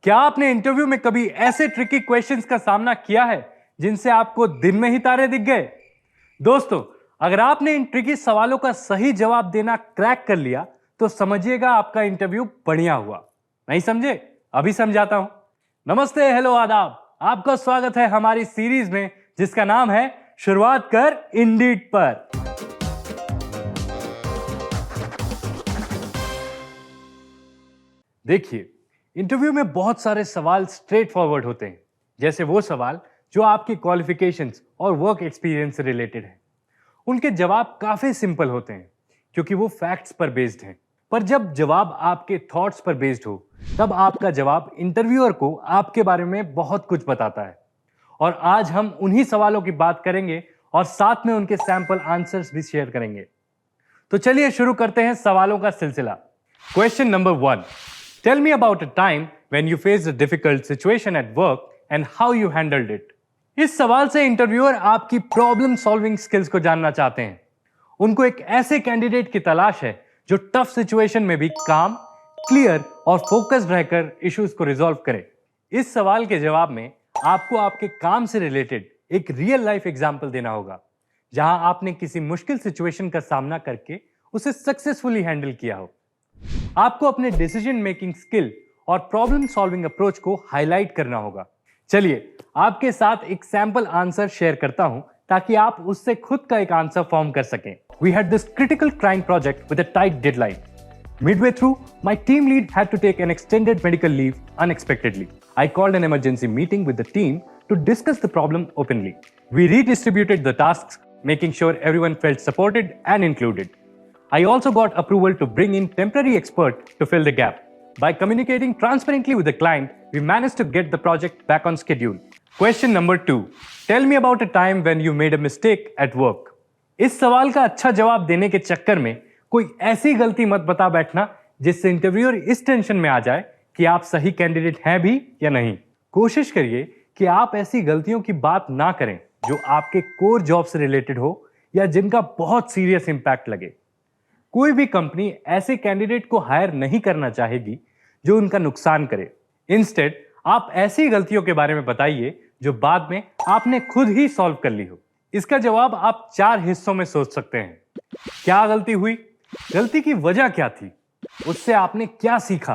क्या आपने इंटरव्यू में कभी ऐसे ट्रिकी क्वेश्चंस का सामना किया है जिनसे आपको दिन में ही तारे दिख गए? दोस्तों, अगर आपने इन ट्रिकी सवालों का सही जवाब देना क्रैक कर लिया तो समझिएगा आपका इंटरव्यू बढ़िया हुआ। नहीं समझे? अभी समझाता हूं। नमस्ते, हेलो, आदाब। आपका स्वागत है हमारी सीरीज में जिसका नाम है शुरुआत कर इंडीड पर। देखिए, इंटरव्यू में बहुत सारे सवाल स्ट्रेट फॉरवर्ड होते हैं, जैसे वो सवाल जो आपकी क्वालिफिकेशंस और वर्क एक्सपीरियंस से रिलेटेड हैं। उनके जवाब काफी सिंपल होते हैं क्योंकि वो फैक्ट्स पर बेस्ड हैं। पर जब जवाब आपके थॉट्स पर बेस्ड हो, तब आपका जवाब इंटरव्यूअर को आपके बारे में बहुत कुछ बताता है। और आज हम उन्हीं सवालों की बात करेंगे और साथ में उनके सैंपल आंसर्स भी शेयर करेंगे। तो चलिए शुरू करते हैं सवालों का सिलसिला। Question number 1, tell me about a time when you faced a difficult situation at work and how you handled it. इस सवाल से इंटरव्यूअर आपकी प्रॉब्लम सॉल्विंग स्किल्स को जानना चाहते हैं। उनको एक ऐसे कैंडिडेट की तलाश है जो टफ सिचुएशन में भी काम, क्लियर और फोकस्ड रहकर इश्यूज को रिजॉल्व करे। इस सवाल के जवाब में आपको आपके काम से रिलेटेड एक रियल लाइफ एग्जाम्पल देना होगा, जहां आपने किसी मुश्किल सिचुएशन का सामना करके उसे सक्सेसफुली हैंडल किया हो। आपको अपने डिसीजन मेकिंग स्किल और प्रॉब्लम सॉल्विंग अप्रोच को हाईलाइट करना होगा। चलिए आपके साथ एक सैंपल आंसर शेयर करता हूं ताकि आप उससे खुद का एक आंसर फॉर्म कर सकें। We had this critical client project with a tight deadline. Midway through, my team lead had to take an extended medical leave unexpectedly. I called an emergency meeting with the team to discuss the problem openly. We redistributed the tasks, making sure everyone felt supported and included. I also got approval to bring in temporary expert to fill the gap. By communicating transparently with the client, we managed to get the project back on schedule. Question number 2. Tell me about a time when you made a mistake at work. इस सवाल का अच्छा जवाब देने के चक्कर में कोई ऐसी गलती मत बता बैठना जिससे इंटरव्यूअर इस टेंशन में आ जाए कि आप सही कैंडिडेट हैं भी या नहीं। कोशिश करिए कि आप ऐसी गलतियों की बात ना करें जो आपके कोर जॉब से रिलेटेड हो या जिनका बहुत सीरियस इंपैक्ट लगे। कोई भी कंपनी ऐसे कैंडिडेट को हायर नहीं करना चाहेगी जो उनका नुकसान करे। इंस्टेड आप ऐसी गलतियों के बारे में बताइए जो बाद में आपने खुद ही सॉल्व कर ली हो। इसका जवाब आप 4 हिस्सों में सोच सकते हैं। क्या गलती हुई? गलती की वजह क्या थी? उससे आपने क्या सीखा?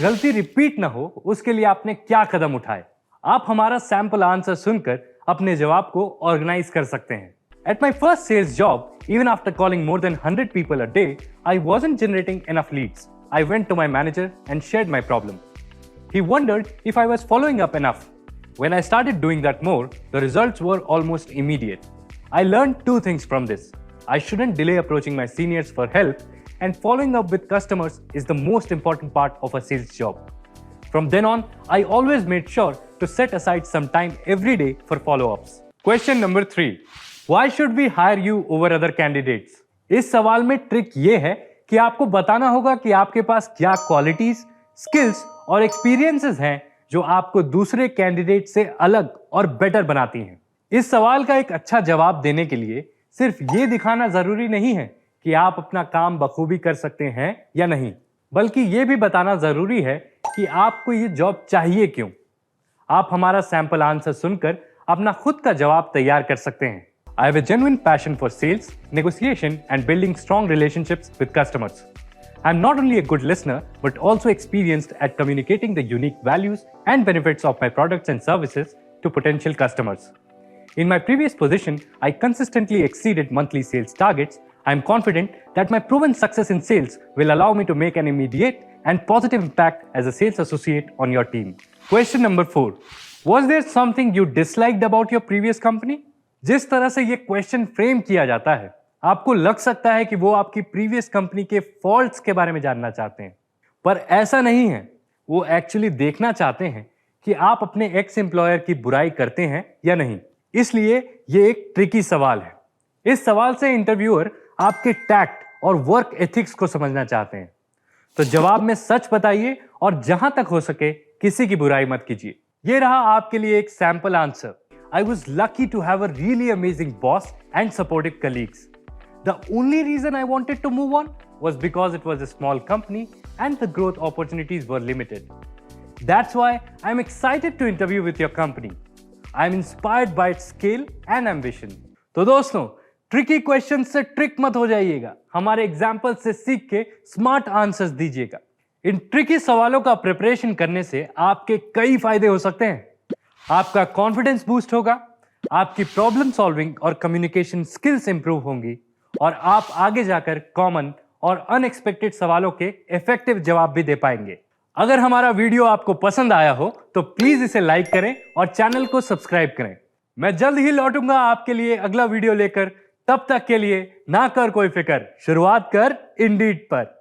गलती रिपीट ना हो उसके लिए आपने क्या कदम उठाए? आप हमारा सैंपल आंसर सुनकर अपने जवाब को ऑर्गेनाइज कर सकते हैं। At my first sales job, even after calling more than 100 people a day, I wasn't generating enough leads. I went to my manager and shared my problem. He wondered if I was following up enough. When I started doing that more, the results were almost immediate. I learned 2 things from this. I shouldn't delay approaching my seniors for help, and following up with customers is the most important part of a sales job. From then on, I always made sure to set aside some time every day for follow-ups. Question number 3. Why should we hire you over other candidates? इस सवाल में trick ये है कि आपको बताना होगा कि आपके पास क्या क्वालिटीज, स्किल्स और एक्सपीरियंसेस हैं जो आपको दूसरे कैंडिडेट से अलग और बेटर बनाती हैं। इस सवाल का एक अच्छा जवाब देने के लिए सिर्फ ये दिखाना जरूरी नहीं है कि आप अपना काम बखूबी कर सकते हैं या नहीं, बल्कि ये भी बताना जरूरी है कि आपको ये जॉब चाहिए क्यों। आप हमारा सैंपल आंसर सुनकर अपना खुद का जवाब तैयार कर सकते हैं। I have a genuine passion for sales, negotiation, and building strong relationships with customers. I'm not only a good listener, but also experienced at communicating the unique values and benefits of my products and services to potential customers. In my previous position, I consistently exceeded monthly sales targets. I'm confident that my proven success in sales will allow me to make an immediate and positive impact as a sales associate on your team. Question number 4. Was there something you disliked about your previous company? जिस तरह से ये question frame किया जाता है, आपको लग सकता है कि वो आपकी प्रीवियस कंपनी के फॉल्ट्स के बारे में जानना चाहते हैं, पर ऐसा नहीं है। वो एक्चुअली देखना चाहते हैं कि आप अपने एक्स एम्प्लॉयर की बुराई करते हैं या नहीं। इसलिए ये एक ट्रिकी सवाल है। इस सवाल से इंटरव्यूअर आपके टैक्ट और वर्क एथिक्स को समझना चाहते हैं। तो जवाब में सच बताइए और जहां तक हो सके किसी की बुराई मत कीजिए। ये रहा आपके लिए एक sample answer. I was lucky to have a really amazing boss and supportive colleagues. The only reason I wanted to move on was because it was a small company and the growth opportunities were limited. That's why I'm excited to interview with your company. I'm inspired by its scale and ambition. तो दोस्तों, tricky question से trick मत हो जाइएगा, हमारे example से सीख के स्मार्ट आंसर्स दीजिएगा। इन ट्रिकी सवालों का प्रिपरेशन करने से आपके कई फायदे हो सकते हैं। आपका कॉन्फिडेंस बूस्ट होगा, आपकी प्रॉब्लम सॉल्विंग और कम्युनिकेशन स्किल्स इंप्रूव होंगी और आप आगे जाकर कॉमन और अनएक्सपेक्टेड सवालों के इफेक्टिव जवाब भी दे पाएंगे। अगर हमारा वीडियो आपको पसंद आया हो तो प्लीज इसे लाइक करें और चैनल को सब्सक्राइब करें। मैं जल्द ही लौटूंगा आपके लिए अगला वीडियो लेकर। तब तक के लिए ना कर कोई फिक्र, शुरुआत कर इंडीड पर।